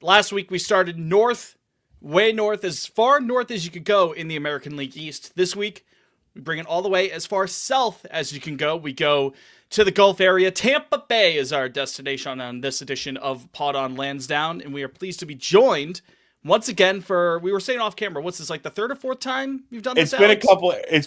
Last week we started north, way north, as far north as you could go in the American League East. This week we bring it all the way as far south as you can go. We go to the Gulf area. Tampa Bay is our destination on this edition of Pod on Lansdowne, and we are pleased to be joined once again for, we were saying off camera, what's this, like the third or fourth time you've done this? It's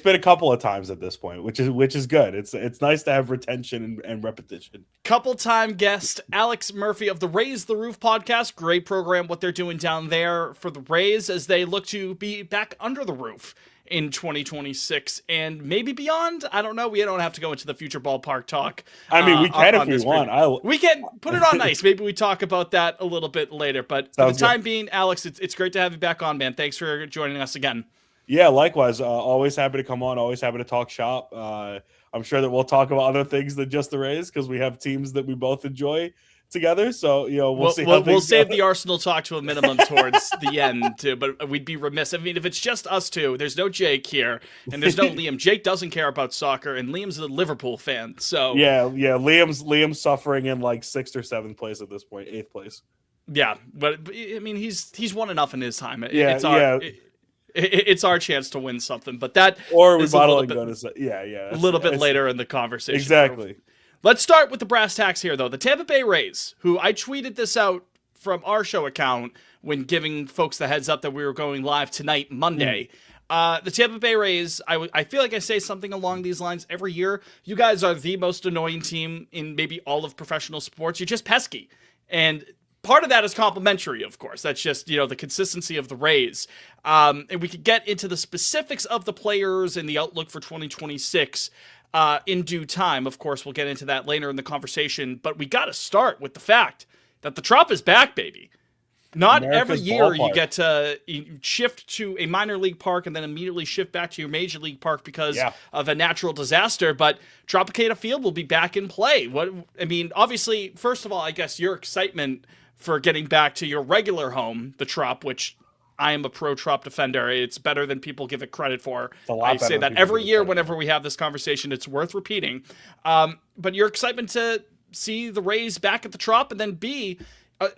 been a couple of times at this point, which is good. It's nice to have retention and repetition. Couple time guest Alex Murphy of the Raise the Roof podcast. Great program, what they're doing down there for the Rays as they look to be back under the roof in 2026 and maybe beyond. I don't know. We don't have to go into the future ballpark talk. I mean, we can if we want. We can put it on ice. Maybe we talk about that a little bit later. But for the time being, Alex, it's great to have you back on, man. Thanks for joining us again. Yeah, likewise. Always happy to come on. Always happy to talk shop. I'm sure that we'll talk about other things than just the Rays because we have teams that we both enjoy together. So, we'll see. We'll save the Arsenal talk to a minimum towards the end, too. But we'd be remiss. I mean, if it's just us two, there's no Jake here, and there's no Liam. Jake doesn't care about soccer, and Liam's a Liverpool fan. So yeah. Liam's suffering in like 6th or 7th place at this point, 8th place. Yeah, but I mean, he's won enough in his time. It's our chance to win something, but that or we bottle and go to a little bit later in the conversation. Exactly. Let's start with the brass tacks here, though. The Tampa Bay Rays, who I tweeted this out from our show account when giving folks the heads up that we were going live tonight, Monday. The Tampa Bay Rays, I feel like I say something along these lines every year. You guys are the most annoying team in maybe all of professional sports. You're just pesky. And part of that is complimentary, of course. That's just, the consistency of the Rays. And we could get into the specifics of the players and the outlook for 2026 in due time. Of course, we'll get into that later in the conversation. But we got to start with the fact that the Trop is back, baby. Not every year you get to shift to a minor league park and then immediately shift back to your major league park because of a natural disaster. But Tropicana Field will be back in play. Obviously, first of all, I guess your excitement for getting back to your regular home, the Trop, which I am a pro Trop defender. It's better than people give it credit for. I say that every year whenever we have this conversation. It's worth repeating. But your excitement to see the Rays back at the Trop, and then B,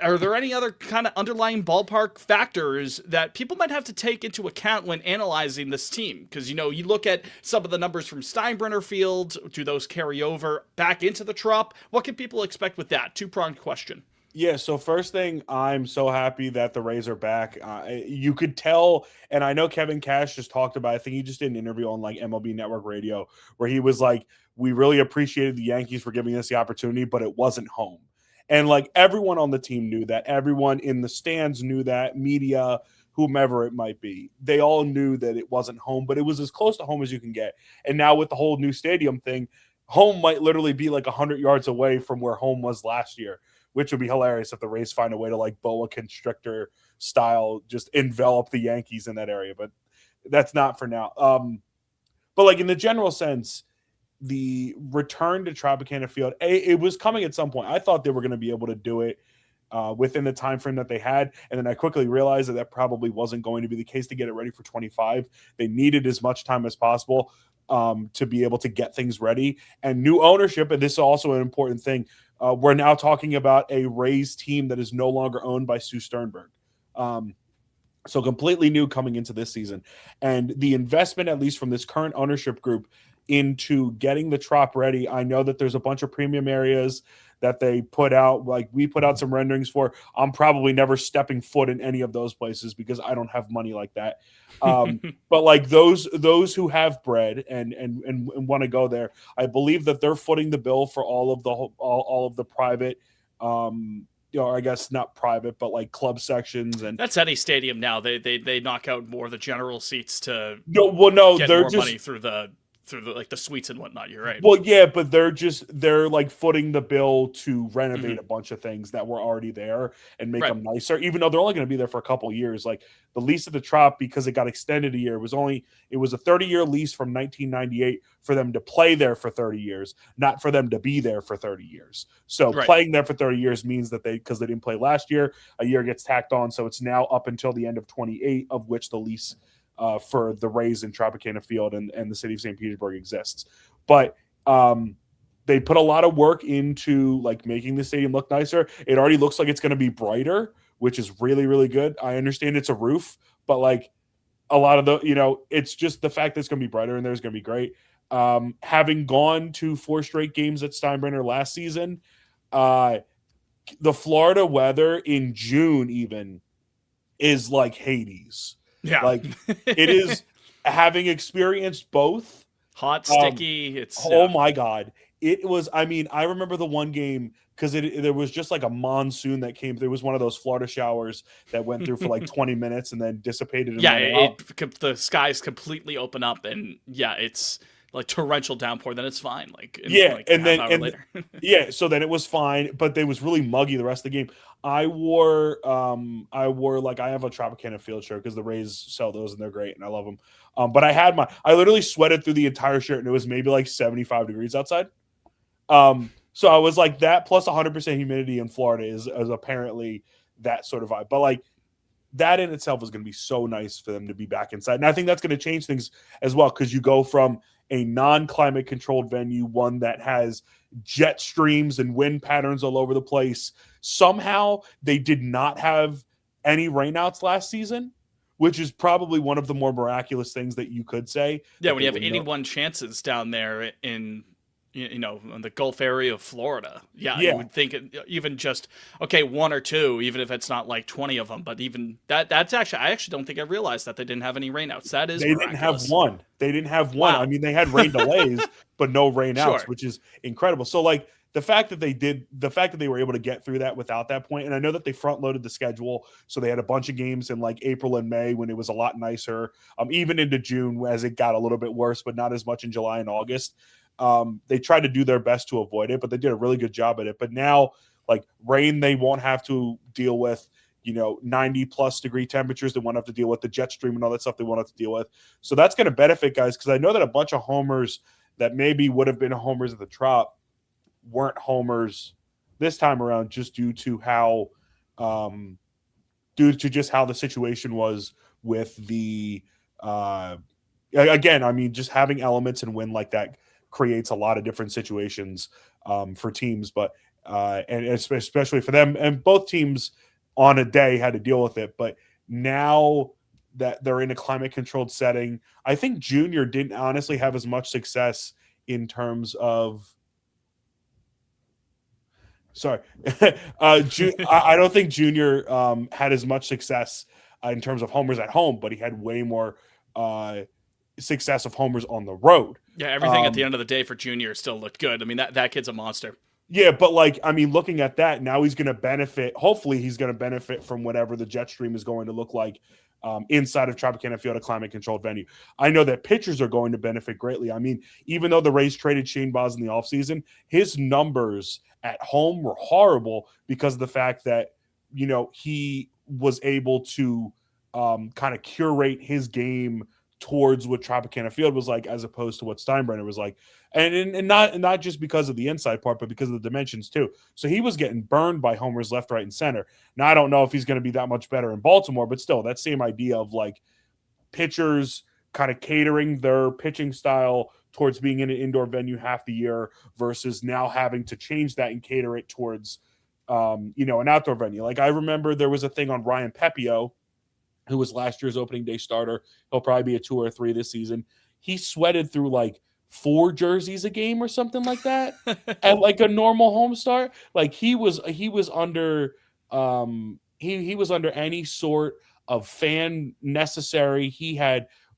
are there any other kind of underlying ballpark factors that people might have to take into account when analyzing this team? Because, you look at some of the numbers from Steinbrenner Field. Do those carry over back into the Trop? What can people expect with that? Two-pronged question. Yeah, so first thing, I'm so happy that the Rays are back. You could tell, and I know Kevin Cash just talked about, I think he just did an interview on like MLB Network Radio where he was like, we really appreciated the Yankees for giving us the opportunity, but it wasn't home. And like everyone on the team knew that. Everyone in the stands knew that, media, whomever it might be. They all knew that it wasn't home, but it was as close to home as you can get. And now with the whole new stadium thing, home might literally be like 100 yards away from where home was last year, which would be hilarious if the Rays find a way to like boa constrictor style just envelop the Yankees in that area. But that's not for now. But like in the general sense, the return to Tropicana Field, it was coming at some point. I thought they were going to be able to do it within the time frame that they had, and then I quickly realized that probably wasn't going to be the case to get it ready for 25. They needed as much time as possible to be able to get things ready. And new ownership, and this is also an important thing, we're now talking about a Rays team that is no longer owned by Sue Sternberg. So completely new coming into this season. And the investment, at least from this current ownership group, into getting the Trop ready. I know that there's a bunch of premium areas that they put out, like we put out some renderings for. I'm probably never stepping foot in any of those places because I don't have money like that. But like those who have bread and want to go there, I believe that they're footing the bill for all of the private, I guess not private, but like club sections. And that's any stadium now. They knock out more of the general seats to get more money through the like the suites and whatnot. You're right. Well, yeah, but they're like footing the bill to renovate a bunch of things that were already there and make them nicer, even though they're only going to be there for a couple of years. Like the lease of the Trop, because it got extended a year, it was a 30-year lease from 1998 for them to play there for 30 years, not for them to be there for 30 years. So playing there for 30 years means that because they didn't play last year, a year gets tacked on. So it's now up until the end of 28, of which the lease for the Rays in Tropicana Field and the city of St. Petersburg exists. But they put a lot of work into like making the stadium look nicer. It already looks like it's going to be brighter, which is really, really good. I understand it's a roof, but like a lot of the, it's just the fact that it's going to be brighter and there's going to be great. Having gone to 4 straight games at Steinbrenner last season, the Florida weather in June even is like Hades. Yeah. Like it is, having experienced both. Hot, sticky. Oh my God. It was, I mean, I remember the one game because there was just like a monsoon that came. There was one of those Florida showers that went through for like 20 minutes and then dissipated. And the skies completely open up, and it's like torrential downpour. Then it's fine. Like and then later. So then it was fine, but it was really muggy the rest of the game. I wore like, I have a Tropicana field shirt because the Rays sell those and they're great and I love them. But I literally sweated through the entire shirt and it was maybe like 75 degrees outside. So I was like, that plus 100% humidity in Florida is apparently that sort of vibe. But like that in itself is going to be so nice for them to be back inside. And I think that's going to change things as well, because you go from a non-climate controlled venue, one that has jet streams and wind patterns all over the place. Somehow they did not have any rainouts last season, which is probably one of the more miraculous things that you could say. Yeah, when you have 81 chances down there in the Gulf area of Florida. Yeah, you would think even just, okay, 1 or 2, even if it's not like 20 of them, but even that's actually, I actually don't think I realized that they didn't have any rainouts. That is miraculous. They didn't have one. Wow. I mean, they had rain delays, but no rainouts, which is incredible. So like the fact that they were able to get through that without that point, and I know that they front loaded the schedule, so they had a bunch of games in like April and May when it was a lot nicer, even into June as it got a little bit worse, but not as much in July and August. They tried to do their best to avoid it, but they did a really good job at it. But now, like rain, they won't have to deal with, 90 plus degree temperatures. They won't have to deal with the jet stream and all that stuff they won't have to deal with. So that's going to benefit guys, because I know that a bunch of homers that maybe would have been homers at the Trop weren't homers this time around, just due to how just how the situation was with the again, I mean, just having elements and wind like that creates a lot of different situations for teams, but and especially for them, and both teams on a day had to deal with it. But now that they're in a climate controlled setting, I think Junior didn't honestly have as much success in terms of I don't think Junior had as much success in terms of homers at home, but he had way more success of homers on the road. Yeah, everything at the end of the day for Junior still looked good. I mean, that kid's a monster. Yeah, but like, I mean, looking at that, now he's going to benefit. Hopefully he's going to benefit from whatever the jet stream is going to look like inside of Tropicana Field, a climate-controlled venue. I know that pitchers are going to benefit greatly. I mean, even though the Rays traded Shane Baz in the offseason, his numbers at home were horrible because of the fact that, he was able to kind of curate his game towards what Tropicana Field was like, as opposed to what Steinbrenner was like. And not just because of the inside part, but because of the dimensions too. So he was getting burned by homers left, right, and center. Now, I don't know if he's going to be that much better in Baltimore, but still, that same idea of like pitchers kind of catering their pitching style towards being in an indoor venue half the year versus now having to change that and cater it towards, an outdoor venue. Like, I remember there was a thing on Ryan Pepio, who was last year's opening day starter. He'll probably be a 2 or 3 this season. He sweated through like 4 jerseys a game or something like that at like a normal home start. Like he was under he was under any sort of fan necessary.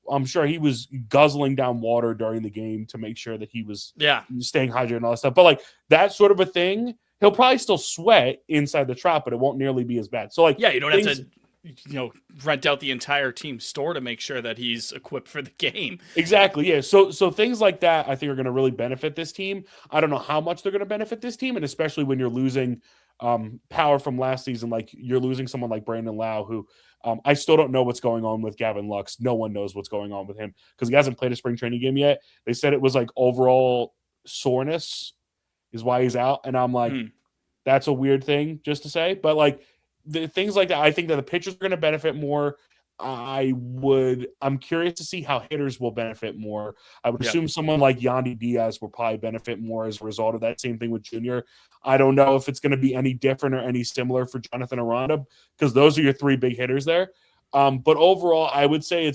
I'm sure he was guzzling down water during the game to make sure that he was staying hydrated and all that stuff. But like that sort of a thing, he'll probably still sweat inside the Trop, but it won't nearly be as bad. So like, you don't have to rent out the entire team store to make sure that he's equipped for the game. Exactly. Yeah. So things like that, I think, are going to really benefit this team. I don't know how much they're going to benefit this team. And especially when you're losing power from last season, like you're losing someone like Brandon Lau, who I still don't know what's going on with Gavin Lux. No one knows what's going on with him because he hasn't played a spring training game yet. They said it was like overall soreness is why he's out. And I'm like, that's a weird thing just to say, but like, the things like that, I think that the pitchers are going to benefit more. I'm curious to see how hitters will benefit more. I would assume someone like Yandy Diaz will probably benefit more as a result of that. Same thing with Junior. I don't know if it's going to be any different or any similar for Jonathan Aranda, because those are your three big hitters there. But overall, I would say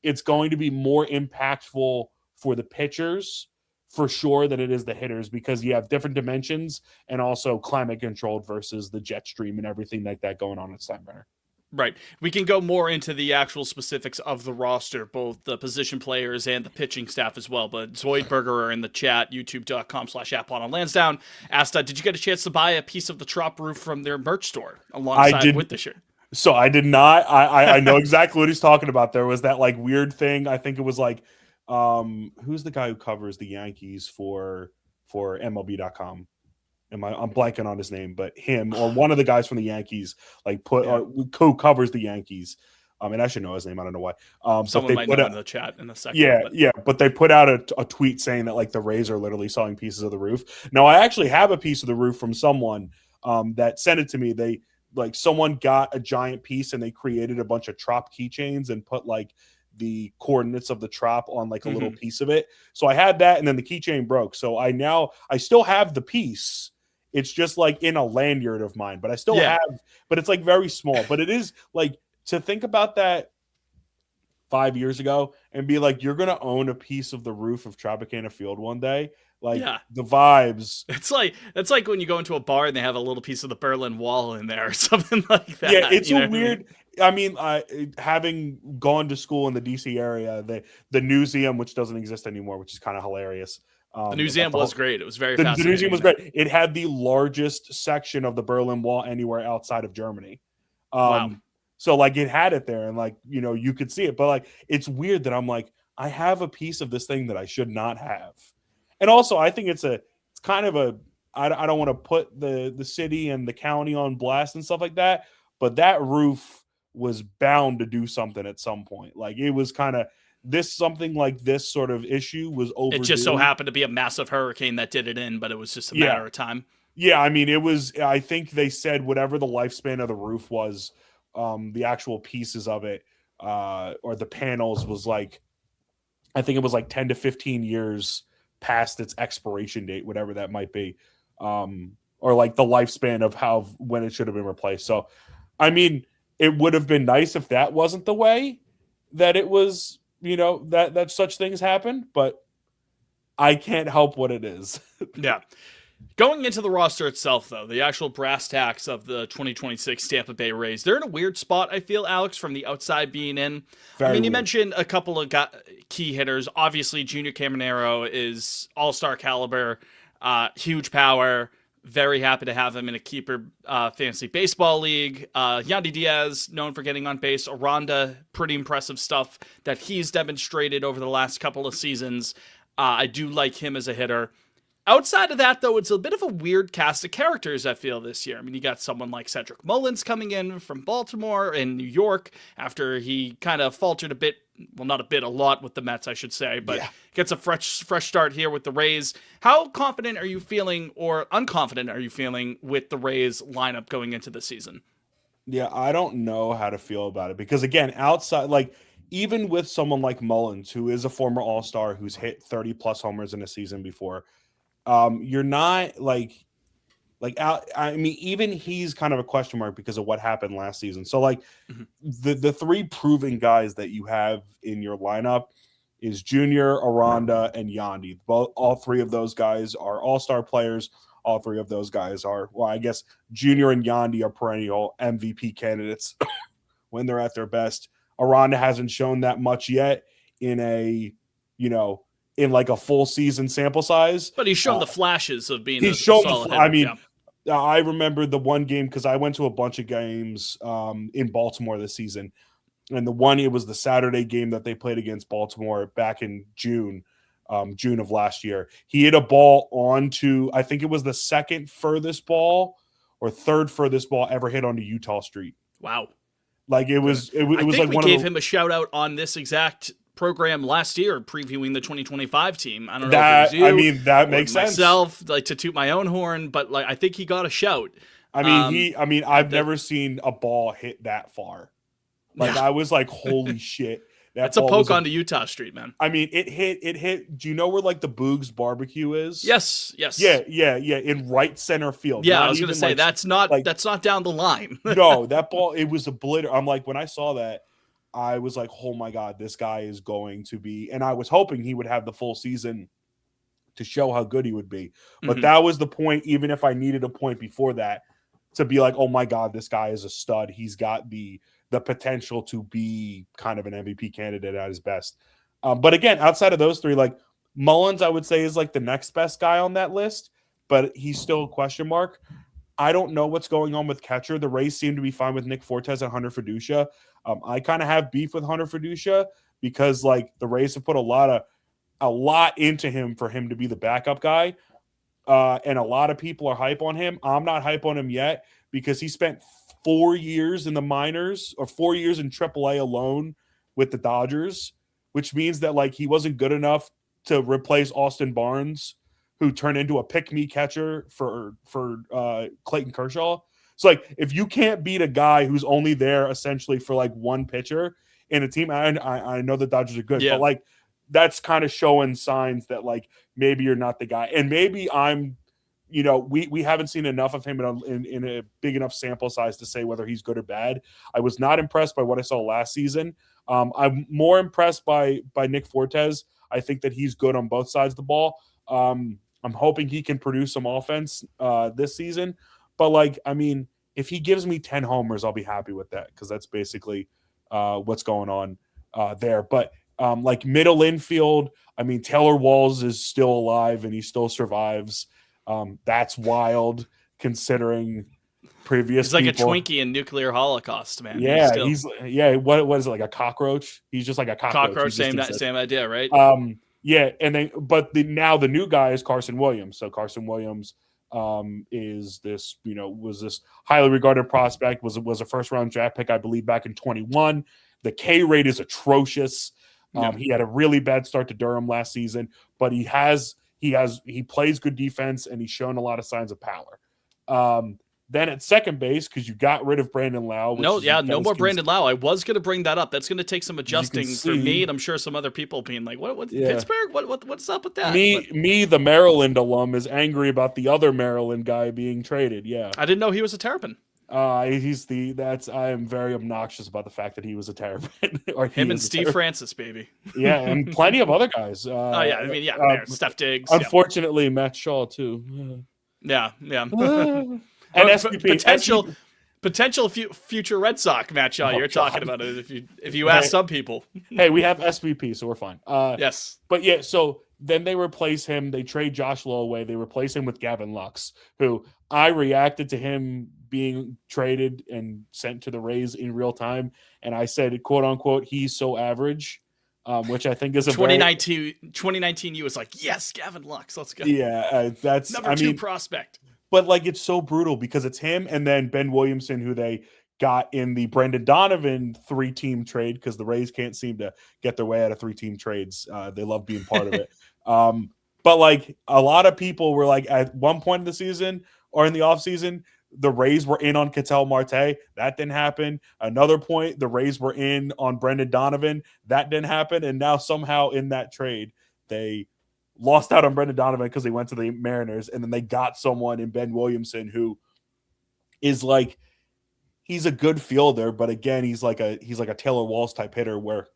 it's going to be more impactful for the pitchers for sure than it is the hitters, because you have different dimensions and also climate controlled versus the jet stream and everything like that going on at Steinbrenner. Right. We can go more into the actual specifics of the roster, both the position players and the pitching staff as well. But Zoidberger in the chat, youtube.com/@on Lansdowne, asked, did you get a chance to buy a piece of the Trop roof from their merch store alongside with the shirt? So I did not. I know exactly what he's talking about. There was that like weird thing. I think it was like, who's the guy who covers the Yankees for MLB.com? I'm blanking on his name, but him or one of the guys from the Yankees co-covers the Yankees. And I should know his name. I don't know why. Someone might know in the chat in a second. Yeah. But they put out a tweet saying that like the Rays are literally selling pieces of the roof. Now I actually have a piece of the roof from someone that sent it to me. Someone got a giant piece and they created a bunch of Trop keychains and put like the coordinates of the Trop on like a little piece of it. So I had that, and then the keychain broke. So I still have the piece. It's just like in a lanyard of mine, but I still have, but it's like very small. But it is like, to think about that 5 years ago and be like, you're going to own a piece of the roof of Tropicana Field one day. Like the vibes. It's like when you go into a bar and they have a little piece of the Berlin Wall in there or something like that. Yeah, it's a weird. I mean, having gone to school in the DC area, the museum, which doesn't exist anymore, which is kind of hilarious. The museum was great. It was very fascinating. The museum was great. It had the largest section of the Berlin Wall anywhere outside of Germany. Wow. So like it had it there, and like, you know, you could see it, but like it's weird that I'm like, I have a piece of this thing that I should not have. And also I think it's kind of a, I don't want to put the city and the county on blast and stuff like that, but that roof was bound to do something at some point. Like it was kind of something like this sort of issue was overdue. It just so happened to be a massive hurricane that did it in, but it was just a matter of time. Yeah, I mean, I think they said whatever the lifespan of the roof was, the actual pieces of it, or the panels was like, I think it was like 10 to 15 years past its expiration date, whatever that might be. Or like the lifespan of when it should have been replaced. So, I mean, it would have been nice if that wasn't the way that it was, you know, that such things happen, but I can't help what it is. Yeah. Going into the roster itself, though, the actual brass tacks of the 2026 Tampa Bay Rays, they're in a weird spot, I feel, Alex, from the outside being in. You mentioned a couple of key hitters. Obviously, Junior Caminero is all-star caliber, huge power. Very happy to have him in a keeper fantasy baseball league. Yandy Diaz, known for getting on base. Aranda, pretty impressive stuff that he's demonstrated over the last couple of seasons. I do like him as a hitter. Outside of that, though, it's a bit of a weird cast of characters, I feel, this year. I mean, you got someone like Cedric Mullins coming in from Baltimore and New York after he kind of faltered a bit. Well, not a bit, a lot with the Mets, I should say, but gets a fresh start here with the Rays. How confident are you feeling, or unconfident are you feeling with the Rays lineup going into the season? Yeah, I don't know how to feel about it because, again, outside, like, even with someone like Mullins, who is a former All-Star who's hit 30-plus homers in a season before, you're not I mean, even he's kind of a question mark because of what happened last season. So like the three proven guys that you have in your lineup is Junior, Aranda, and Yandy. All three of those guys are all-star players. All three of those guys are, well, I guess Junior and Yandy are perennial MVP candidates when they're at their best. Aranda hasn't shown that much yet in in like a full season sample size. But he's shown the flashes of being a solid hitter. I mean, I remember the one game because I went to a bunch of games in Baltimore this season. And it was the Saturday game that they played against Baltimore back in June of last year. He hit a ball onto, I think it was the second furthest ball or third furthest ball ever hit onto Utah Street. Wow. Like it was I think like we gave him a shout out on this exact program last year previewing the 2025 team. I don't know if it was you. I mean, that makes sense. Myself, like to toot my own horn, but like I think he got a shout. I mean, I've never seen a ball hit that far. Like, Yeah. I was like, holy shit. That That's a ball poke was onto Utah Street, man. I mean, it hit. Do you know where like the Boogs barbecue is? Yes, yes. Yeah. In right center field. Yeah, I Not was gonna even say like that's not like that's not down the line. no, that ball, it was I'm like, when I saw that, I was like, oh my God, this guy is going to be, and I was hoping he would have the full season to show how good he would be. But Mhm. that was the point, even if I needed a point before that, to be like, oh my God, this guy is a stud. He's got the potential to be kind of an MVP candidate at his best. But again, outside of those three, like Mullins, I would say is like the next best guy on that list, but he's still a question mark. I don't know what's going on with catcher. The Rays seem to be fine with Nick Fortes and Hunter Fiducia. I kind of have beef with Hunter Fiducia because like the Rays have put a lot into him for him to be the backup guy. And a lot of people are hype on him. I'm not hype on him yet because he spent 4 years in the minors or 4 years in AAA alone with the Dodgers, which means that like he wasn't good enough to replace Austin Barnes, who turned into a pick-me catcher for Clayton Kershaw. So like if you can't beat a guy who's only there essentially for like one pitcher in a team, I know the Dodgers are good, Yeah. but like that's kind of showing signs that like maybe you're not the guy, and maybe I'm, we haven't seen enough of him in a big enough sample size to say whether he's good or bad. I was not impressed by what I saw last season. I'm more impressed by Nick Fortes. I think that he's good on both sides of the ball. I'm hoping he can produce some offense this season. But like, I mean, if he gives me 10 homers, I'll be happy with that because that's basically what's going on there. But like middle infield, I mean, Taylor Walls is still alive and he still survives. That's wild considering previous He's like people. a Twinkie in Nuclear Holocaust, man. Yeah, what is it, like a cockroach? He's just like a cockroach. Same idea, right? Yeah, and then now the new guy is Carson Williams. So Carson Williams is this, was this highly regarded prospect, was a first round draft pick, I believe, back in 21. The K rate is atrocious. He had a really bad start to Durham last season, but he plays good defense and he's shown a lot of signs of power. Then at second base, because you got rid of Brandon Lau. No more Brandon Lau. I was going to bring that up. That's going to take some adjusting for me, and I'm sure some other people being like, "What? Yeah. Pittsburgh? What's up with that?" Me, the Maryland alum, is angry about the other Maryland guy being traded. Yeah, I didn't know he was a Terrapin. I am very obnoxious about the fact that he was a Terrapin. Or him and Steve Francis, baby. Yeah, and plenty of other guys. Steph Diggs. Unfortunately, Matt Shaw too. Yeah. And SPP, potential future Red Sox Matt Shaw. You're talking about it if you ask some people. Hey, we have SVP, so we're fine. Yes, but yeah, so then they replace him. They trade Josh Lowe away. They replace him with Gavin Lux, who I reacted to him being traded and sent to the Rays in real time, and I said, "quote unquote," he's so average. Which I think is a 2019. You was like, yes, Gavin Lux, let's go. Yeah, that's number two prospect. But like, it's so brutal because it's him and then Ben Williamson, who they got in the Brendan Donovan 3-team trade because the Rays can't seem to get their way out of 3-team trades. They love being part of it. But like a lot of people were like at one point in the season or in the offseason, the Rays were in on Ketel Marte. That didn't happen. Another point, the Rays were in on Brendan Donovan. That didn't happen. And now somehow in that trade, they lost out on Brendan Donovan because they went to the Mariners, and then they got someone in Ben Williamson who is like, he's a good fielder, but again, he's like a Taylor Walls type hitter where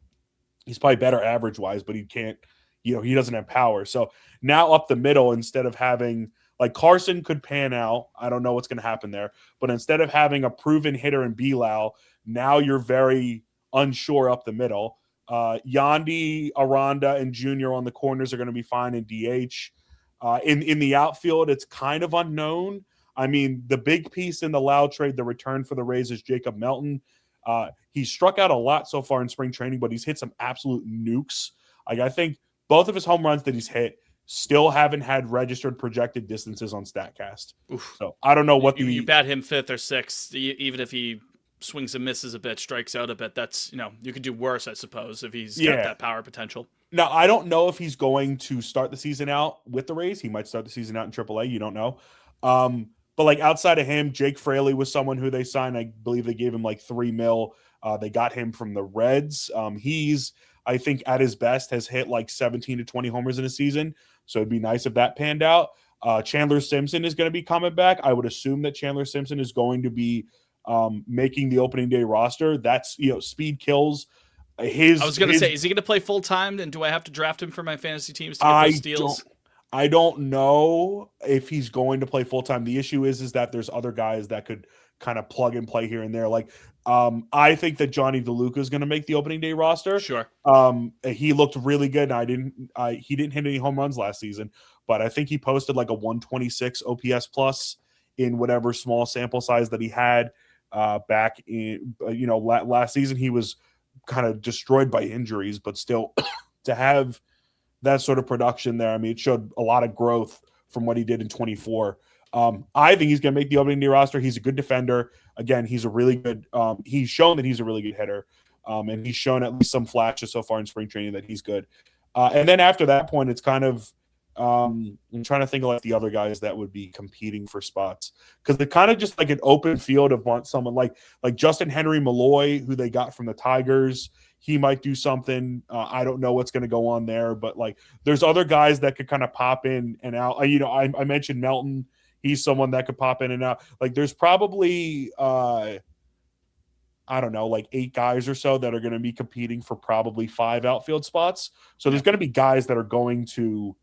he's probably better average wise, but he can't, he doesn't have power. So now up the middle, instead of having like Carson could pan out, I don't know what's going to happen there, but instead of having a proven hitter in Bilal, now you're very unsure up the middle. Yandy, Aranda, and Junior on the corners are going to be fine in DH. In the outfield, it's kind of unknown. I mean, the big piece in the Lau trade, the return for the Rays, is Jacob Melton. He struck out a lot so far in spring training, but he's hit some absolute nukes. Like, I think both of his home runs that he's hit still haven't had registered projected distances on StatCast. Oof. So I don't know what you bat him 5th or 6th, even if he swings and misses a bit, strikes out a bit. That's, you could do worse, I suppose, if he's got that power potential. Now, I don't know if he's going to start the season out with the Rays. He might start the season out in AAA. You don't know. But like outside of him, Jake Fraley was someone who they signed. I believe they gave him like $3 million They got him from the Reds. He's, I think, at his best, has hit like 17 to 20 homers in a season. So it'd be nice if that panned out. Chandler Simpson is going to be coming back. I would assume that Chandler Simpson is going to be making the opening day roster. That's, speed kills. I was going to say, is he going to play full time? And do I have to draft him for my fantasy teams to get those steals? I don't know if he's going to play full time. The issue is that there's other guys that could kind of plug and play here and there. Like, I think that Johnny DeLuca is going to make the opening day roster. Sure. He looked really good. And he didn't hit any home runs last season, but I think he posted like a 126 OPS plus in whatever small sample size that he had back in, last season. He was kind of destroyed by injuries, but still to have that sort of production there. I mean, it showed a lot of growth from what he did in 24. I think he's going to make the opening day roster. He's a good defender. Again, he's a really good. He's shown that he's a really good hitter, and he's shown at least some flashes so far in spring training that he's good. And then after that point, it's kind of I'm trying to think of like the other guys that would be competing for spots, because they're kind of just like an open field of want someone like Justin Henry Malloy, who they got from the Tigers. He might do something. I don't know what's going to go on there, but like there's other guys that could kind of pop in and out. I mentioned Melton. He's someone that could pop in and out. Like there's probably I don't know, like 8 guys or so that are going to be competing for probably 5 outfield spots. So there's going to be guys that are going to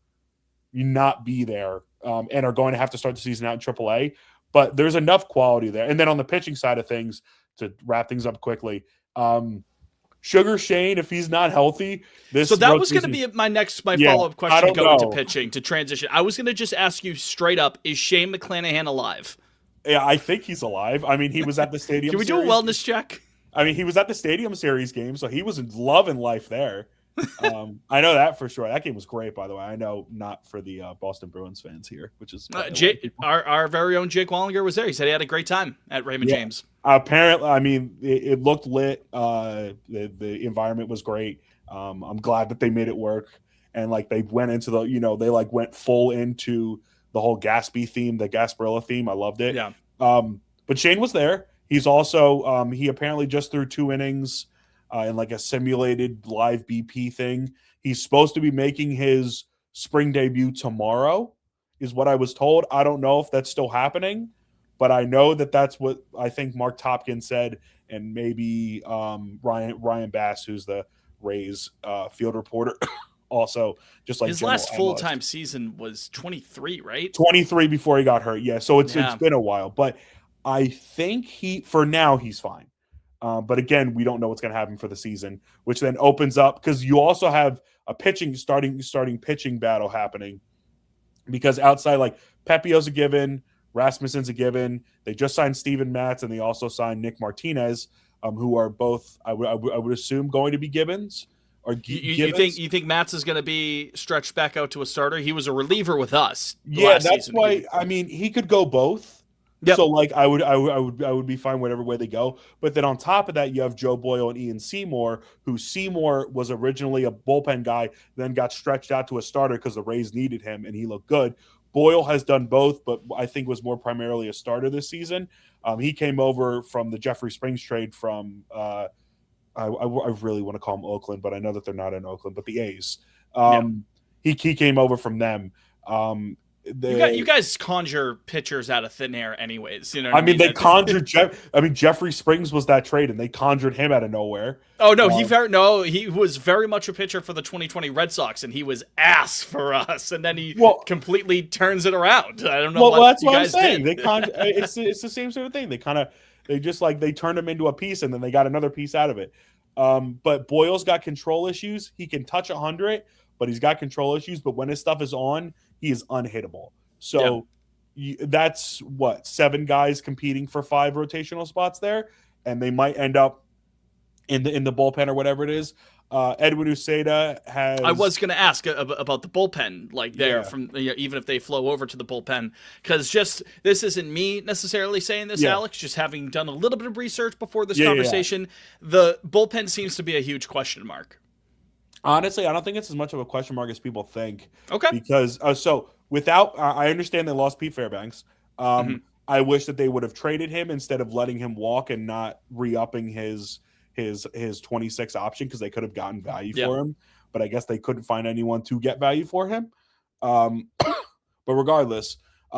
not be there and are going to have to start the season out in AAA. But there's enough quality there. And then on the pitching side of things, to wrap things up quickly, Sugar Shane, if he's not healthy, so that was going to be my follow-up question to go into pitching, to transition. I was going to just ask you straight up, is Shane McClanahan alive? Yeah, I think he's alive. I mean, he was at the stadium. Can we do a wellness check? I mean, he was at the Stadium Series game, so he was loving life there. I know that for sure. That game was great, by the way. I know not for the Boston Bruins fans here, which is our very own Jake Wallinger was there. He said he had a great time at Raymond James. Apparently, I mean, it looked lit. The environment was great. I'm glad that they made it work, and like they went into the, they like went full into the whole Gatsby theme, the Gasparilla theme. I loved it. Yeah. But Shane was there. He's also he apparently just threw 2 innings in like a simulated live BP thing. He's supposed to be making his spring debut tomorrow, is what I was told. I don't know if that's still happening, but I know that that's what I think Mark Topkin said, and maybe Ryan Bass, who's the Rays field reporter, also just like his last full-time season was 23, right? 23 before he got hurt. Yeah, so it's been a while, but I think for now he's fine. But again, we don't know what's going to happen for the season, which then opens up, because you also have a starting pitching battle happening, because outside, like Pepio's a given, Rasmussen's a given. They just signed Steven Matz, and they also signed Nick Martinez, who are both I would assume going to be Gibbons. Or you think Matz is going to be stretched back out to a starter? He was a reliever with us. Yeah, that's why. I mean, he could go both. Yep. So like I would be fine whatever way they go. But then on top of that, you have Joe Boyle and Ian Seymour, who Seymour was originally a bullpen guy, then got stretched out to a starter because the Rays needed him and he looked good. Boyle has done both, but I think was more primarily a starter this season. He came over from the Jeffrey Springs trade from I really want to call them Oakland, but I know that they're not in Oakland, but the A's. He came over from them. You guys conjure pitchers out of thin air, anyways. You know, what I mean, they conjured. Jeffrey Springs was that trade, and they conjured him out of nowhere. Oh no, he was very much a pitcher for the 2020 Red Sox, and he was ass for us. And then he completely turns it around. I don't know. Well, that's what I'm saying. They it's the same sort of thing. They turned him into a piece, and then they got another piece out of it. But Boyle's got control issues. He can touch 100, but he's got control issues. But when his stuff is on, he is unhittable. So that's 7 guys competing for 5 rotational spots there, and they might end up in the bullpen or whatever it is. Edwin Uceda has. I was going to ask about the bullpen, from even if they flow over to the bullpen, because this isn't me necessarily saying this, Alex. Just having done a little bit of research before this conversation, the bullpen seems to be a huge question mark. Honestly, I don't think it's as much of a question mark as people think. Okay. Because I understand they lost Pete Fairbanks. I wish that they would have traded him instead of letting him walk and not re-upping his his 26 option because they could have gotten value Yeah. for him, but I guess they couldn't find anyone to get value for him. But regardless,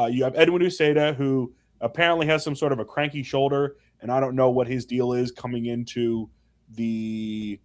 you have Edwin Uceda, who apparently has some sort of a cranky shoulder, and I don't know what his deal is coming into the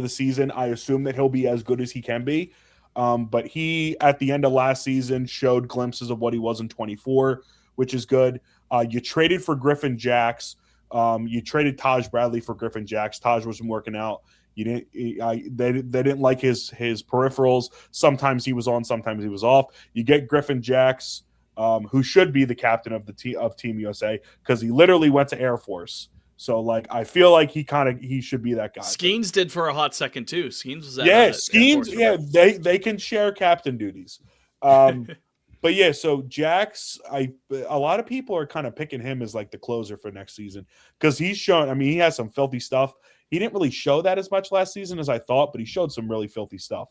season. I assume that he'll be as good as he can be. But he, at the end of last season, showed glimpses of what he was in 24, which is good. You traded for Griffin Jacks. You traded Taj Bradley for Griffin Jacks. Taj wasn't working out. You didn't. They didn't like his peripherals. Sometimes he was on, sometimes he was off. You get Griffin Jacks, who should be the captain of Team USA because he literally went to Air Force. So, like, I feel like he should be that guy. Skeens did for a hot second too. Skeens was Skeens. Yeah, they can share captain duties. But yeah, so Jax, a lot of people are kind of picking him as like the closer for next season because he's shown. I mean, he has some filthy stuff. He didn't really show that as much last season as I thought, but he showed some really filthy stuff.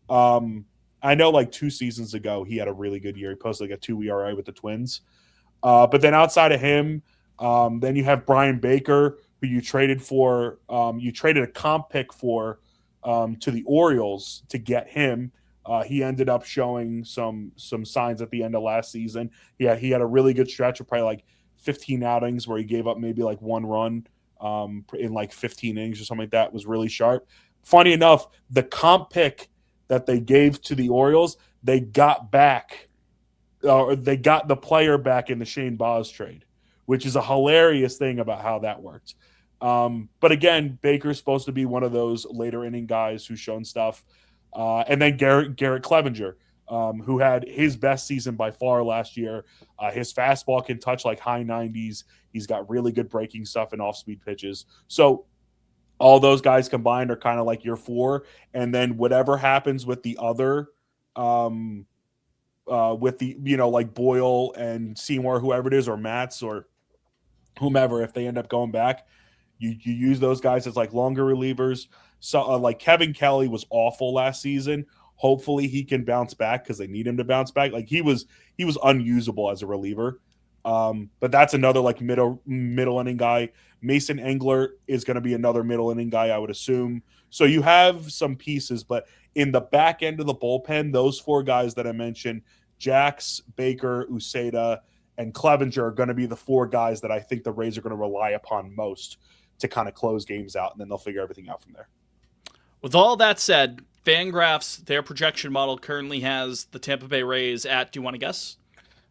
I know, like 2 seasons ago, he had a really good year. He posted like a 2 ERA with the Twins. But then outside of him. Then you have Brian Baker, who you traded for. You traded a comp pick for to the Orioles to get him. He ended up showing some signs at the end of last season. Yeah, he had a really good stretch of probably like 15 outings where he gave up maybe like 1 run in like 15 innings or something like that. It was really sharp. Funny enough, the comp pick that they gave to the Orioles, they got back, or they got the player back in the Shane Baz trade, which is a hilarious thing about how that worked. But again, Baker's supposed to be one of those later inning guys who's shown stuff. And then Garrett Clevenger, who had his best season by far last year. His fastball can touch like high 90s. He's got really good breaking stuff and off-speed pitches. So all those guys combined are kind of like your 4. And then whatever happens with the other with the, like Boyle and Seymour, whoever it is, or Matz or whomever, if they end up going back, you use those guys as like longer relievers. So like Kevin Kelly was awful last season. Hopefully he can bounce back because they need him to bounce back. Like he was unusable as a reliever. But that's another like middle inning guy. Mason Engler is going to be another middle inning guy, I would assume. So you have some pieces, but in the back end of the bullpen, those 4 guys that I mentioned, Jax, Baker, Uceda, and Clevenger are going to be the 4 guys that I think the Rays are going to rely upon most to kind of close games out, and then they'll figure everything out from there. With all that said, Fangraphs, their projection model currently has the Tampa Bay Rays at, do you want to guess?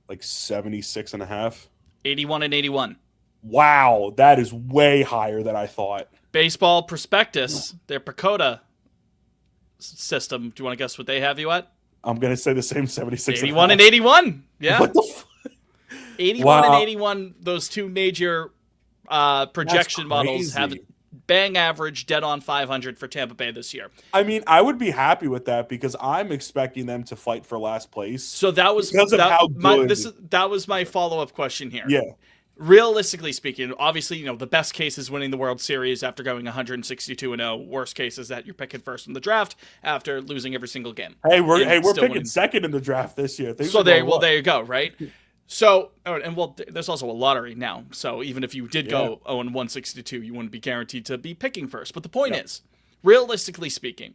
Like 76.5? 81-81. Wow, that is way higher than I thought. Baseball Prospectus, their Pacoda system, do you want to guess what they have you at? I'm going to say the same 76. 81-81. Yeah. What the fuck? 81 and 81, those 2 major projection models have bang average dead on 500 for Tampa Bay this year. I mean, I would be happy with that because I'm expecting them to fight for last place. So that was that was my follow-up question here. Yeah. Realistically speaking, obviously, the best case is winning the World Series after going 162-0. Worst case is that you're picking first in the draft after losing every single game. Hey, we're picking winning second in the draft this year. There you go, right? So, there's also a lottery now. So even if you did go 0-162, you wouldn't be guaranteed to be picking first. But the point is, realistically speaking,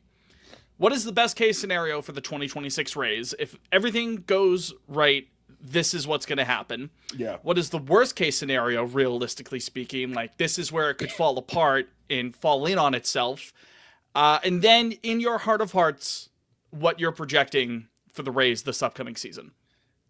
what is the best case scenario for the 2026 Rays? If everything goes right, this is what's going to happen. Yeah. What is the worst case scenario, realistically speaking? Like, this is where it could fall apart and fall in on itself. And then, in your heart of hearts, what you're projecting for the Rays this upcoming season.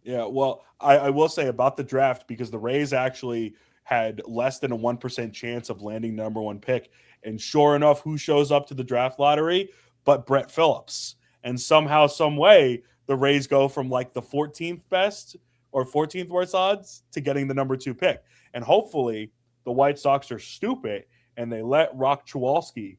Yeah, well, I will say about the draft, because the Rays actually had less than a 1% chance of landing number 1 pick. And sure enough, who shows up to the draft lottery but Brett Phillips? And somehow, some way, the Rays go from like the 14th best or 14th worst odds to getting the number 2 pick. And hopefully the White Sox are stupid and they let Rock Chwalski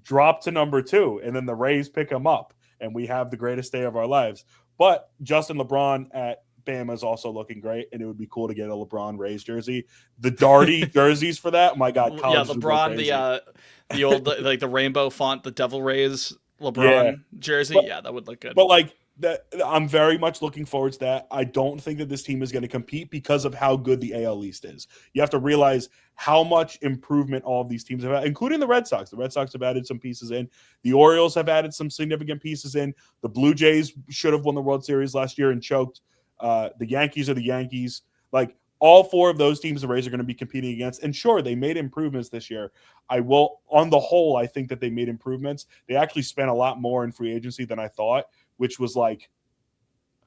drop to number 2, and then the Rays pick him up, and we have the greatest day of our lives. But Justin LeBron at Bama is also looking great, and it would be cool to get a LeBron Rays jersey. The Darty jerseys for that, my God. LeBron, the old, like the rainbow font, the Devil Rays LeBron jersey. That would look good. But like that I'm very much looking forward to that. I don't think that this team is going to compete because of how good the AL East is. You have to realize how much improvement all of these teams have had, including the Red Sox. The Red Sox have added some pieces in. The Orioles have added some significant pieces in. The Blue Jays should have won the World Series last year and choked. The Yankees are the Yankees. Like, all four of those teams the Rays are going to be competing against. And sure, they made improvements this year. On the whole, I think that they made improvements. They actually spent a lot more in free agency than I thought, which was like,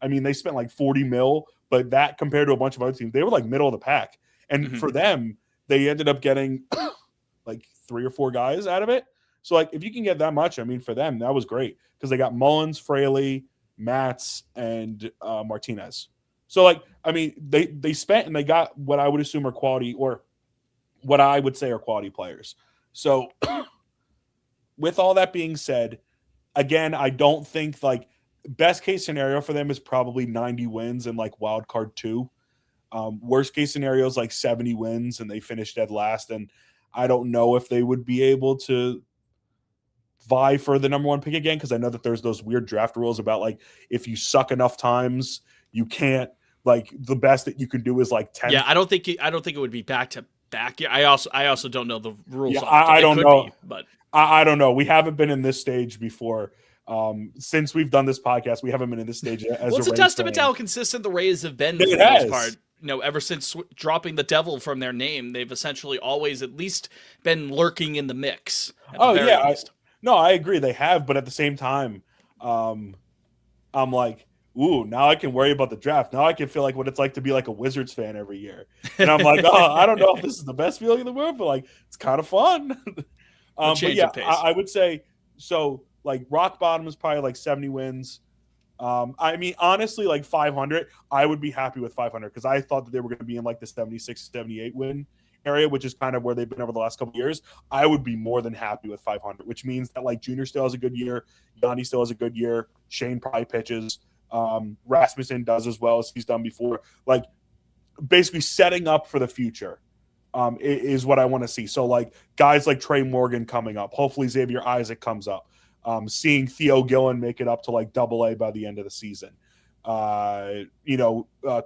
I mean, they spent like 40 mil, but that compared to a bunch of other teams, they were like middle of the pack. And for them, they ended up getting like 3 or 4 guys out of it. So like, if you can get that much, I mean, for them, that was great because they got Mullins, Fraley, Matz, and Martinez. So like, I mean, they spent and they got what I would assume are quality, or what I would say are quality players. So with all that being said, again, I don't think like best case scenario for them is probably 90 wins and like wild card 2. Worst case scenario is like 70 wins and they finish dead last. And I don't know if they would be able to vie for the number 1 pick again, because I know that there's those weird draft rules about like if you suck enough times, you can't, like the best that you can do is like 10. Yeah, I don't think it would be back to back. Yeah, I also don't know the rules. Yeah, I don't know, but I don't know. We haven't been in this stage before. Since we've done this podcast, we haven't been in this stage as it's a testament to how consistent the Rays have been for the most part. Ever since dropping the devil from their name, they've essentially always at least been lurking in the mix. Oh yeah, I agree. They have, but at the same time, I'm like, ooh, now I can worry about the draft. Now I can feel like what it's like to be like a Wizards fan every year. And I'm like, oh, I don't know if this is the best feeling in the world, but like it's kind of fun. But yeah, I would say so. Like rock bottom is probably like 70 wins. I mean, honestly, like 500, I would be happy with 500 because I thought that they were going to be in like the 76, 78 win area, which is kind of where they've been over the last couple of years. I would be more than happy with 500, which means that like Junior still has a good year. Yanni still has a good year. Shane probably pitches. Rasmussen does as well as he's done before. Like basically setting up for the future is what I want to see. So like guys like Trey Morgan coming up. Hopefully Xavier Isaac comes up. Seeing Theo Gillen make it up to like AA by the end of the season.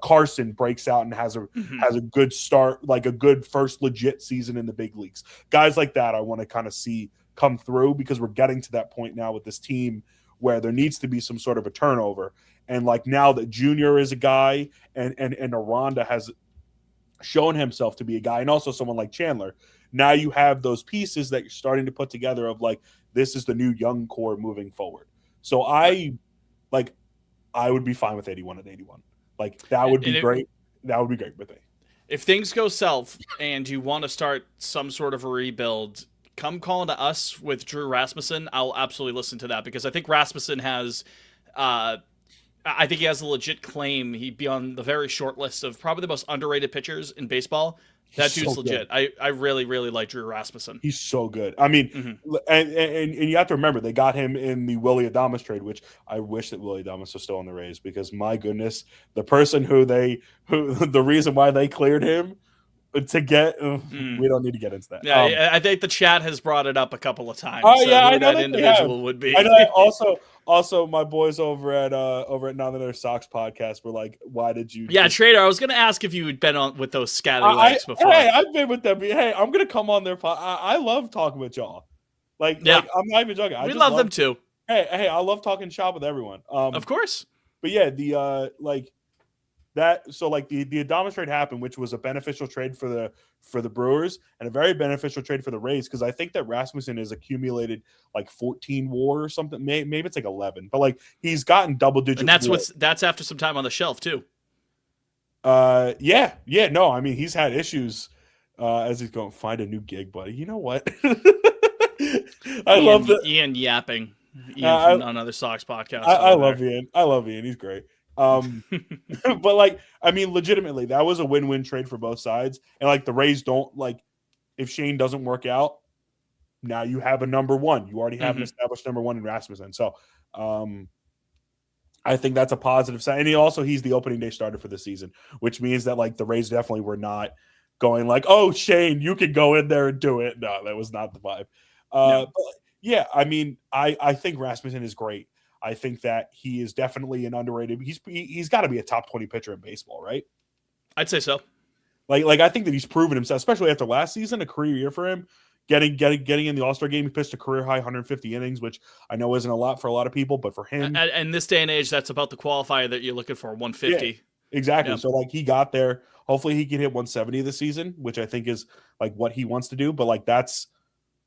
Carson breaks out and has a good start, like a good first legit season in the big leagues. Guys like that I want to kind of see come through because we're getting to that point now with this team where there needs to be some sort of a turnover. And like now that Junior is a guy and Aranda has shown himself to be a guy, and also someone like Chandler, now you have those pieces that you're starting to put together of like, this is the new young core moving forward. So I would be fine with 81 and 81. Like that would be great. That would be great with me. If things go south and you want to start some sort of a rebuild, come calling to us with Drew Rasmussen. I'll absolutely listen to that because I think Rasmussen has, I think he has a legit claim. He'd be on the very short list of probably the most underrated pitchers in baseball. That dude's so legit. I really, really like Drew Rasmussen. He's so good. I mean, and you have to remember, they got him in the Willy Adames trade, which I wish that Willy Adames was still on the Rays because, my goodness, the person the reason why they cleared him to get, we don't need to get into that. Yeah, I think the chat has brought it up a couple of times. Oh, yeah, I know that individual would be. I know. Also, my boys over at Now That They're Sox podcast were like, "Why did you?" Yeah, Trader. I was going to ask if you had been on with those Scallywags before. Hey, I've been with them. Hey, I'm going to come on their pod. I love talking with y'all. Like I'm not even joking. We love them too. Hey, I love talking shop with everyone. Of course. But yeah, the that. So like the Adames trade happened, which was a beneficial trade for the Brewers and a very beneficial trade for the Rays because I think that Rasmussen has accumulated like 14 WAR or something. Maybe it's like 11, but like he's gotten double digit. And that's after some time on the shelf too. Yeah. No, I mean he's had issues as he's going find a new gig, buddy. You know what? I love Ian yapping. Ian from another Sox podcast. I love Ian. I love Ian. He's great. But like, I mean, legitimately, that was a win-win trade for both sides. And like the Rays don't like, if Shane doesn't work out, now you have a number one. You already have an established number one in Rasmussen. So I think that's a positive sign. And he's the opening day starter for the season, which means that like the Rays definitely were not going like, oh, Shane, you can go in there and do it. No, that was not the vibe. No. But yeah, I mean, I think Rasmussen is great. I think that he is definitely an underrated. He's got to be a top 20 pitcher in baseball, right? I'd say so. Like I think that he's proven himself, especially after last season, a career year for him. Getting in the All-Star game, he pitched a career high 150 innings, which I know isn't a lot for a lot of people, but for him, And this day and age, that's about the qualifier that you're looking for, 150. yeah, exactly. Yep. So like he got there. Hopefully he can hit 170 this season, which I think is like what he wants to do. But like that's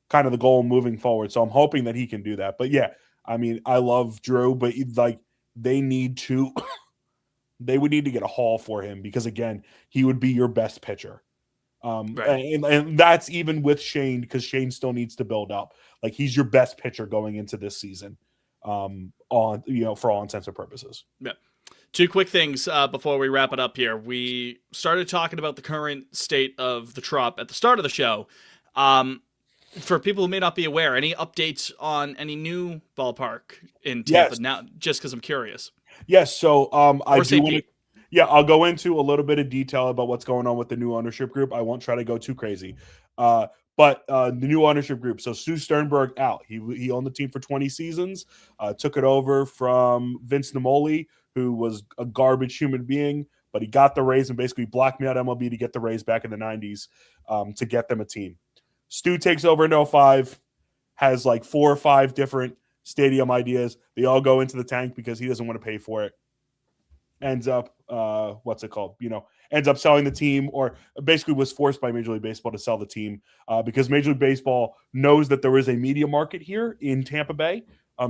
kind of the goal moving forward. So I'm hoping that he can do that. But yeah, I mean, I love Drew, but like they need to, they would need to get a haul for him because again, he would be your best pitcher. Right. And that's even with Shane because Shane still needs to build up. Like he's your best pitcher going into this season, on for all intents and purposes. Yeah. Two quick things before we wrap it up here. We started talking about the current state of the Trop at the start of the show. For people who may not be aware, any updates on any new ballpark in Tampa now? Just because I'm curious. Yes. So I do want to. Yeah, I'll go into a little bit of detail about what's going on with the new ownership group. I won't try to go too crazy. But the new ownership group. So Stu Sternberg out. He owned the team for 20 seasons. Took it over from Vince Namoli, who was a garbage human being, but he got the Rays and basically blackmailed MLB to get the Rays back in the 90s to get them a team. Stu takes over in 05, has like 4 or 5 different stadium ideas. They all go into the tank because he doesn't want to pay for it. Ends up, ends up selling the team, or basically was forced by Major League Baseball to sell the team because Major League Baseball knows that there is a media market here in Tampa Bay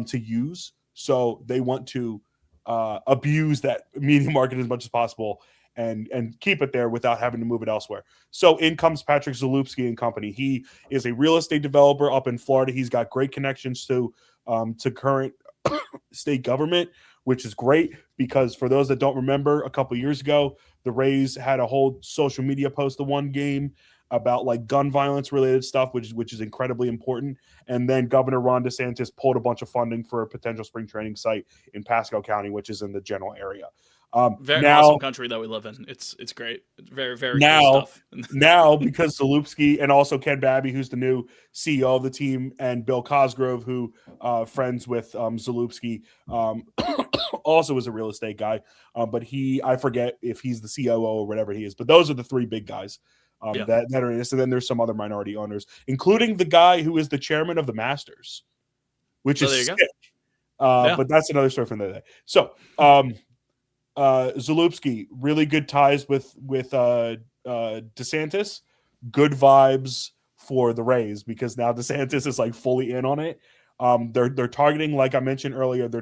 to use. So they want to abuse that media market as much as possible and keep it there without having to move it elsewhere. So in comes Patrick Zalupski and company. He is a real estate developer up in Florida. He's got great connections to current state government, which is great because for those that don't remember, a couple years ago, the Rays had a whole social media post the one game about like gun violence related stuff, which is incredibly important. And then Governor Ron DeSantis pulled a bunch of funding for a potential spring training site in Pasco County, which is in the general area. Very awesome country that we live in. It's great. Very, very cool stuff. Now, because Zalupski and also Ken Babby, who's the new CEO of the team, and Bill Cosgrove, who friends with Zalupski, also is a real estate guy. But I forget if he's the COO or whatever he is. But those are the 3 big guys that are in this. And then there's some other minority owners, including the guy who is the chairman of the Masters, which is sick. But that's another story from the day. So, Zalupski, really good ties with DeSantis, good vibes for the Rays because now DeSantis is like fully in on it. They're targeting, like I mentioned earlier, they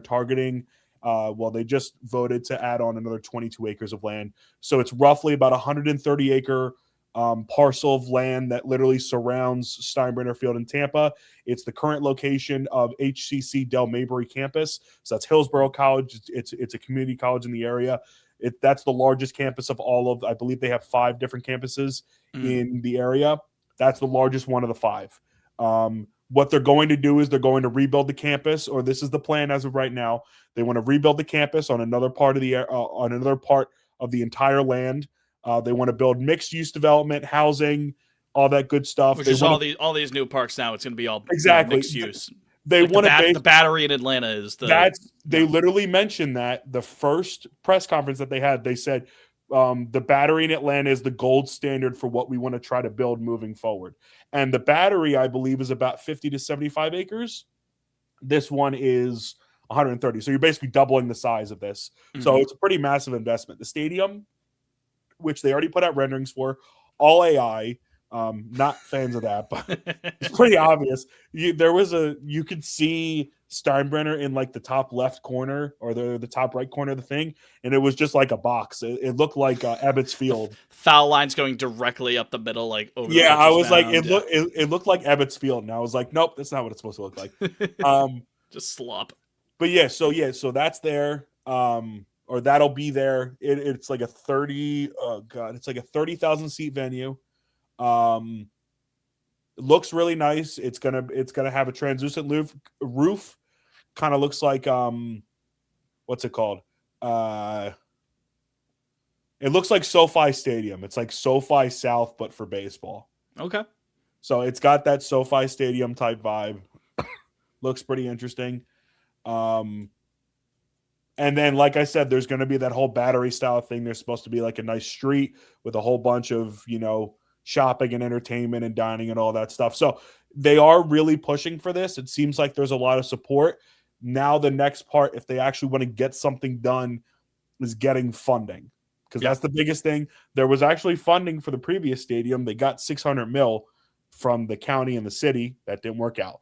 just voted to add on another 22 acres of land. So it's roughly about 130 acre parcel of land that literally surrounds Steinbrenner Field in Tampa. It's the current location of HCC Del Mabry campus. So that's Hillsborough College. It's a community college in the area. That's the largest campus of all of, I believe they have 5 different campuses in the area. That's the largest one of the 5. What they're going to do is they're going to rebuild the campus, or this is the plan as of right now. They want to rebuild the campus on another part of the entire land. They want to build mixed use development, housing, all that good stuff. Which is all these new parks now. It's going to be all exactly mixed use. They like want the Battery in Atlanta is they literally mentioned that the first press conference that they had. They said the Battery in Atlanta is the gold standard for what we want to try to build moving forward. And the Battery, I believe, is about 50 to 75 acres. This one is 130. So you're basically doubling the size of this. Mm-hmm. So it's a pretty massive investment. The stadium, which they already put out renderings for, all AI. Not fans of that, but it's pretty obvious. You could see Steinbrenner in like the top left corner or the top right corner of the thing, and it was just like a box. It looked like Ebbets Field. Foul lines going directly up the middle, like over. Yeah, I was like, it looked like Ebbets Field, and I was like, nope, that's not what it's supposed to look like. Just slop. But so that's there. Or that'll be there. It's like a 30,000 seat venue. It looks really nice. It's gonna have a translucent roof. Kind of looks like what's it called? It looks like SoFi Stadium. It's like SoFi South, but for baseball. Okay. So it's got that SoFi Stadium type vibe. Looks pretty interesting. And then, like I said, there's going to be that whole battery style thing. There's supposed to be like a nice street with a whole bunch of, shopping and entertainment and dining and all that stuff. So they are really pushing for this. It seems like there's a lot of support. Now, the next part, if they actually want to get something done, is getting funding, because that's the biggest thing. There was actually funding for the previous stadium. They got 600 mil from the county and the city. That didn't work out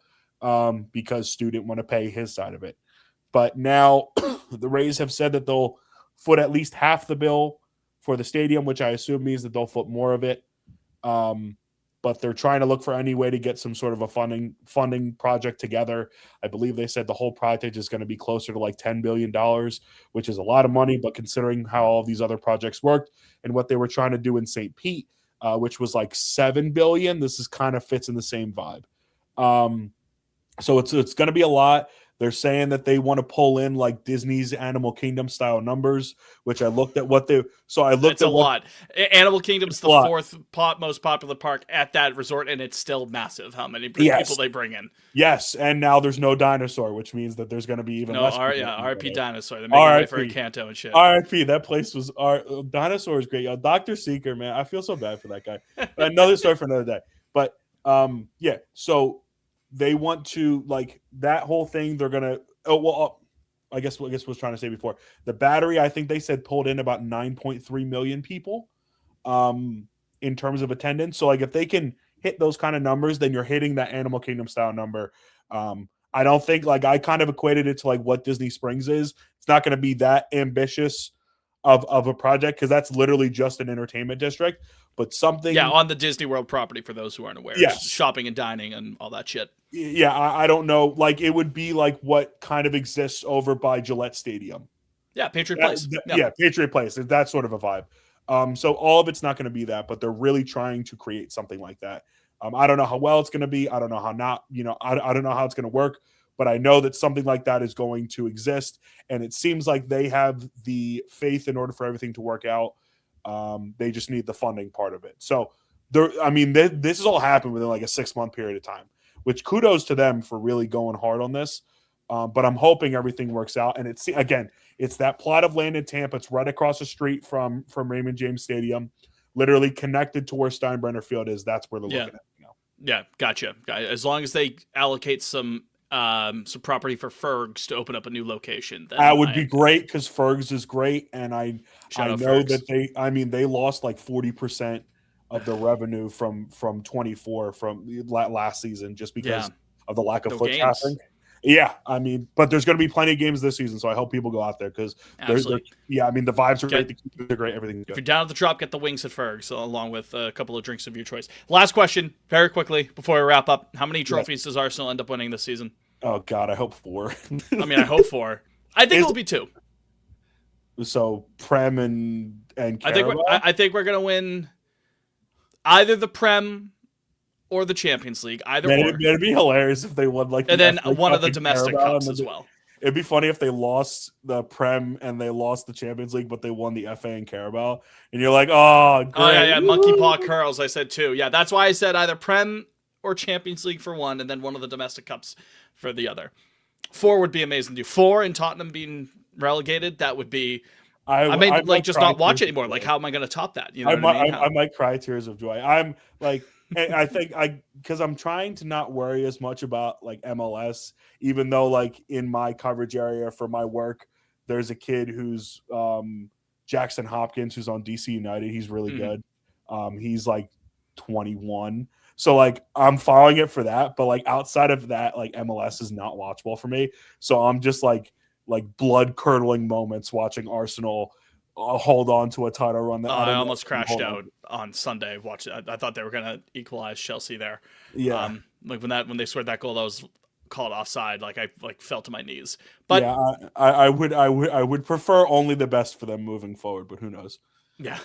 because Stu didn't want to pay his side of it. But now the Rays have said that they'll foot at least half the bill for the stadium, which I assume means that they'll foot more of it. But they're trying to look for any way to get some sort of a funding project together. I believe they said the whole project is going to be closer to like $10 billion, which is a lot of money. But considering how all these other projects worked and what they were trying to do in St. Pete, which was like $7 billion, this is kind of fits in the same vibe. So it's going to be a lot. They're saying that they want to pull in like Disney's Animal Kingdom style numbers, which I looked at what they. So I looked at a lot. Animal Kingdom's the fourth most popular park at that resort, and it's still massive. How many people they bring in? Yes, and now there's no dinosaur, which means that there's going to be even less. RP dinosaur. They're making way for a Kanto and shit. RP. That place was dinosaur is great. Yo, Dr. Seeker, man, I feel so bad for that guy. Another story for another day. But yeah. So they want to like that whole thing. They're gonna. I guess what I was trying to say before, the battery. I think they said pulled in about 9.3 million people, in terms of attendance. So like if they can hit those kind of numbers, then you're hitting that Animal Kingdom style number. I don't think like I kind of equated it to like what Disney Springs is. It's not going to be that ambitious of a project because that's literally just an entertainment district. But something, on the Disney World property for those who aren't aware, shopping and dining and all that shit. Yeah, I don't know. Like it would be like what kind of exists over by Gillette Stadium. Yeah, Patriot Place. Patriot Place. That sort of a vibe. So all of it's not going to be that, but they're really trying to create something like that. I don't know how well it's going to be. I don't know how not. I don't know how it's going to work. But I know that something like that is going to exist, and it seems like they have the faith in order for everything to work out. They just need the funding part of it. So, this has all happened within like a 6-month period of time, which kudos to them for really going hard on this. But I'm hoping everything works out. And it's that plot of land in Tampa. It's right across the street from Raymond James Stadium, literally connected to where Steinbrenner Field is. That's where they're looking at. Yeah, gotcha. As long as they allocate some property for Fergs to open up a new location. That would be great because Fergs is great, and I know Fergs. That they lost like 40% of the revenue from 24 from last season just because of the lack of foot traffic. Yeah, but there's going to be plenty of games this season, so I hope people go out there because the vibes are great, they're great, everything's good. If you're down at the Trop, get the wings at Fergs along with a couple of drinks of your choice. Last question, very quickly before we wrap up: how many trophies does Arsenal end up winning this season? Oh God, I hope 4. I hope 4. I think it'll be 2. So Prem and Carabao? I think we're gonna win either the Prem or the Champions League. It'd be hilarious if they won like and then one of the domestic cups as well. It'd be funny if they lost the Prem and they lost the Champions League, but they won the FA and Carabao, and you're like, oh, great. Oh yeah, monkey paw curls. I said 2. Yeah, that's why I said either Prem or Champions League for one, and then one of the domestic cups for the other. 4 would be amazing to do. 4 and Tottenham being relegated, that would be. I may just not watch anymore. Like, how am I going to top that? You know I might cry tears of joy. I'm like, and I think because I'm trying to not worry as much about like MLS, even though like in my coverage area for my work, there's a kid who's Jackson Hopkins who's on DC United. He's really good. He's like 21. So like I'm following it for that, but like outside of that, like MLS is not watchable for me. So I'm just like blood curdling moments watching Arsenal hold on to a title run. I almost crashed out on Sunday. I thought they were gonna equalize Chelsea there. Yeah, like when they scored that goal, that was called offside. Like I fell to my knees. But yeah, I would prefer only the best for them moving forward. But who knows? Yeah,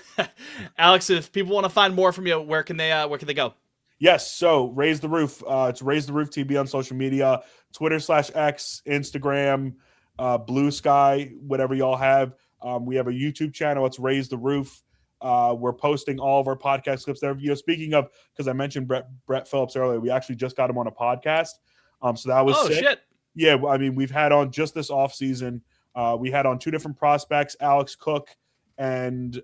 Alex, if people want to find more from you, where can they go? Yes, so Raise the Roof. It's Raise the Roof TV on social media, Twitter/X, Instagram, Blue Sky, whatever y'all have. We have a YouTube channel. It's Raise the Roof. We're posting all of our podcast clips there. Speaking of, because I mentioned Brett Phillips earlier, we actually just got him on a podcast. So that was sick. Shit. Yeah, we've had on just this off season. We had on 2 different prospects, Alex Cook and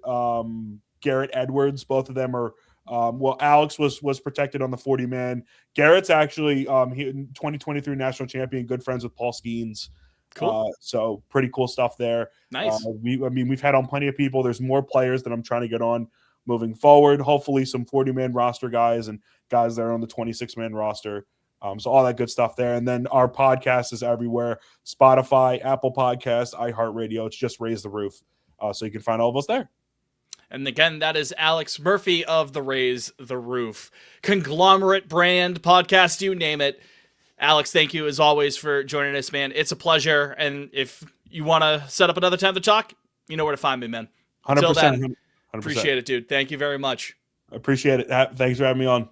Garrett Edwards. Both of them are Alex was protected on the 40-man. Garrett's actually 2023 national champion, good friends with Paul Skeens. Cool. So pretty cool stuff there. Nice. We've had on plenty of people. There's more players that I'm trying to get on moving forward. Hopefully some 40-man roster guys and guys that are on the 26-man roster. So all that good stuff there. And then our podcast is everywhere: Spotify, Apple Podcasts, iHeartRadio. It's just Raise the Roof. So you can find all of us there. And again, that is Alex Murphy of the Raise the Roof conglomerate brand podcast, you name it. Alex, thank you as always for joining us, man. It's a pleasure. And if you want to set up another time to talk, you know where to find me, man. 100%. Until then, 100%. appreciate it, dude. Thank you very much. Appreciate it. Thanks for having me on.